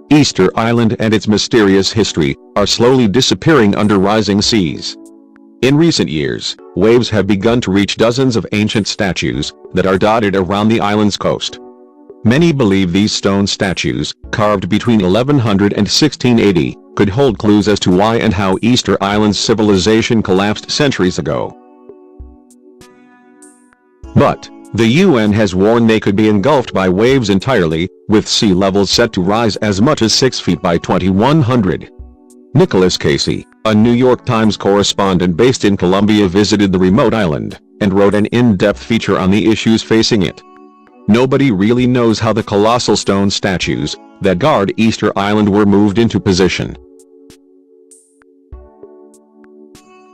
Easter Island and its mysterious history are slowly disappearing under rising seas. In recent years, waves have begun to reach dozens of ancient statues that are dotted around the island's coast. Many believe these stone statues, carved between 1100 and 1680, could hold clues as to why and how Easter Island's civilization collapsed centuries ago. But the UN has warned they could be engulfed by waves entirely, with sea levels set to rise as much as 6 feet by 2100. Nicholas Casey, a New York Times correspondent based in Colombia, visited the remote island and wrote an in-depth feature on the issues facing it. Nobody really knows how the colossal stone statues that guard Easter Island were moved into position.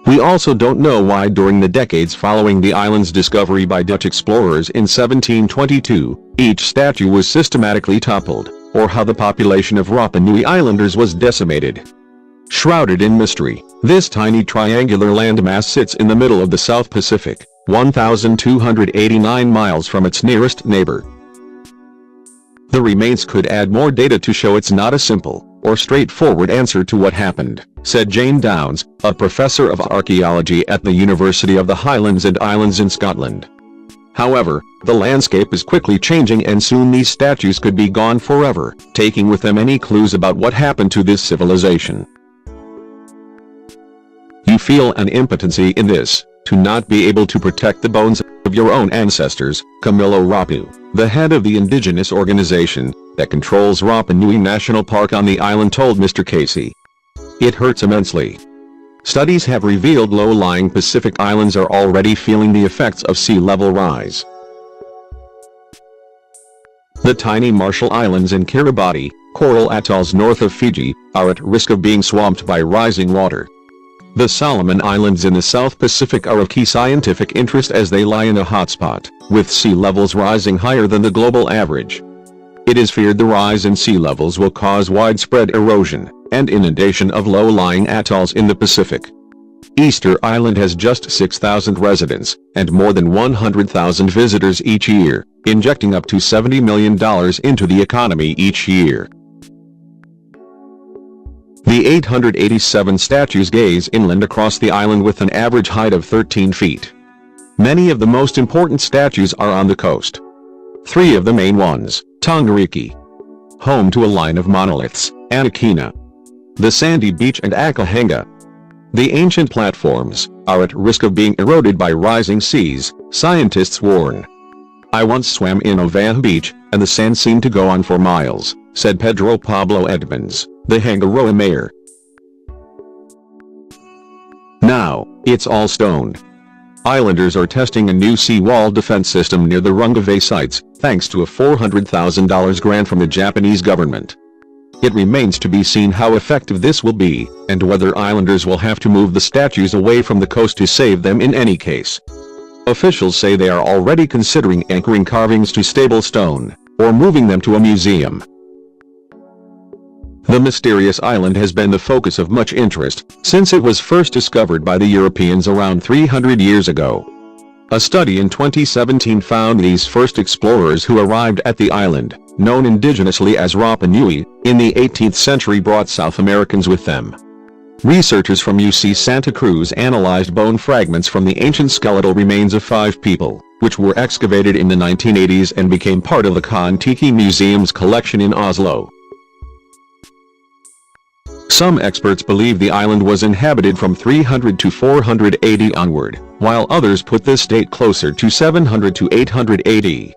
We also don't know why during the decades following the island's discovery by Dutch explorers in 1722, each statue was systematically toppled, or how the population of Rapa Nui Islanders was decimated. Shrouded in mystery, this tiny triangular landmass sits in the middle of the South Pacific, 1,289 miles from its nearest neighbor. The remains could add more data to show it's not a simple or straightforward answer to what happened, said Jane Downs, a professor of archaeology at the University of the Highlands and Islands in Scotland. However, the landscape is quickly changing and soon these statues could be gone forever, taking with them any clues about what happened to this civilization. You feel an impotency in this, to not be able to protect the bones of your own ancestors, Camilo Rapu, the head of the indigenous organization that controls Rapa Nui National Park on the island, told Mr. Casey. It hurts immensely. Studies have revealed low-lying Pacific islands are already feeling the effects of sea level rise. The tiny Marshall Islands and Kiribati, coral atolls north of Fiji, are at risk of being swamped by rising water. The Solomon Islands in the South Pacific are of key scientific interest as they lie in a hotspot, with sea levels rising higher than the global average. It is feared the rise in sea levels will cause widespread erosion and inundation of low-lying atolls in the Pacific. Easter Island has just 6,000 residents and more than 100,000 visitors each year, injecting up to $70 million into the economy each year. The 887 statues gaze inland across the island with an average height of 13 feet. Many of the most important statues are on the coast. 3 of the main ones, Tongariki, home to a line of monoliths, Anakina, the sandy beach, and Akahenga. The ancient platforms are at risk of being eroded by rising seas, scientists warn. I once swam in Ovaha Beach, and the sand seemed to go on for miles, said Pedro Pablo Edmonds, the Hangaroa mayor. Now, it's all stone. Islanders are testing a new seawall defense system near the Rungave sites, thanks to a $400,000 grant from the Japanese government. It remains to be seen how effective this will be, and whether islanders will have to move the statues away from the coast to save them in any case. Officials say they are already considering anchoring carvings to stable stone, or moving them to a museum. The mysterious island has been the focus of much interest since it was first discovered by the Europeans around 300 years ago. A study in 2017 found these first explorers who arrived at the island, known indigenously as Rapa Nui, in the 18th century brought South Americans with them. Researchers from UC Santa Cruz analyzed bone fragments from the ancient skeletal remains of 5 people, which were excavated in the 1980s and became part of the Kon-Tiki Museum's collection in Oslo. Some experts believe the island was inhabited from 300 to 480 onward, while others put this date closer to 700 to 880.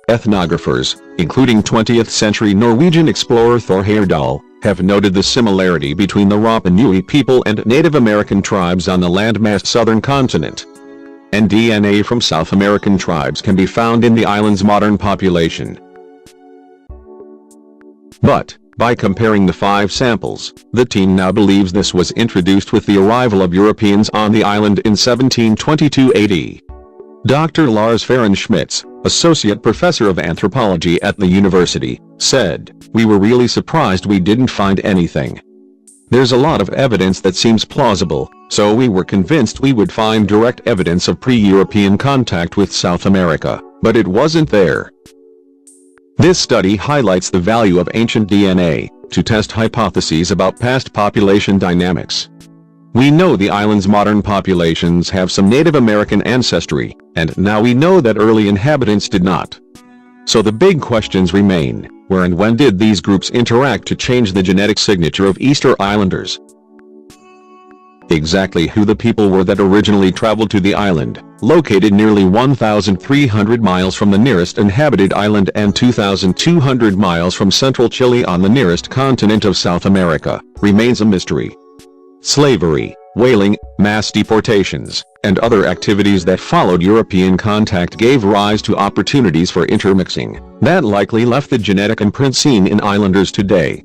Ethnographers, including 20th-century Norwegian explorer Thor Heyerdahl, have noted the similarity between the Rapa Nui people and Native American tribes on the landmassed southern continent. And DNA from South American tribes can be found in the island's modern population. But, by comparing the 5 samples, the team now believes this was introduced with the arrival of Europeans on the island in 1722 AD. Dr. Lars Fahrenschmitz, associate professor of anthropology at the university, said, "We were really surprised we didn't find anything. There's a lot of evidence that seems plausible, so we were convinced we would find direct evidence of pre-European contact with South America, but it wasn't there." This study highlights the value of ancient DNA to test hypotheses about past population dynamics. We know the island's modern populations have some Native American ancestry, and now we know that early inhabitants did not. So the big questions remain: where and when did these groups interact to change the genetic signature of Easter Islanders? Exactly who the people were that originally traveled to the island, located nearly 1,300 miles from the nearest inhabited island and 2,200 miles from central Chile on the nearest continent of South America, remains a mystery. Slavery, whaling, mass deportations, and other activities that followed European contact gave rise to opportunities for intermixing that likely left the genetic imprint seen in islanders today.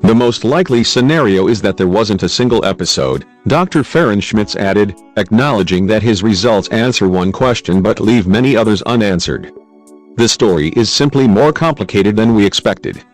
The most likely scenario is that there wasn't a single episode, Dr. Fahrenschmitz added, acknowledging that his results answer one question but leave many others unanswered. The story is simply more complicated than we expected.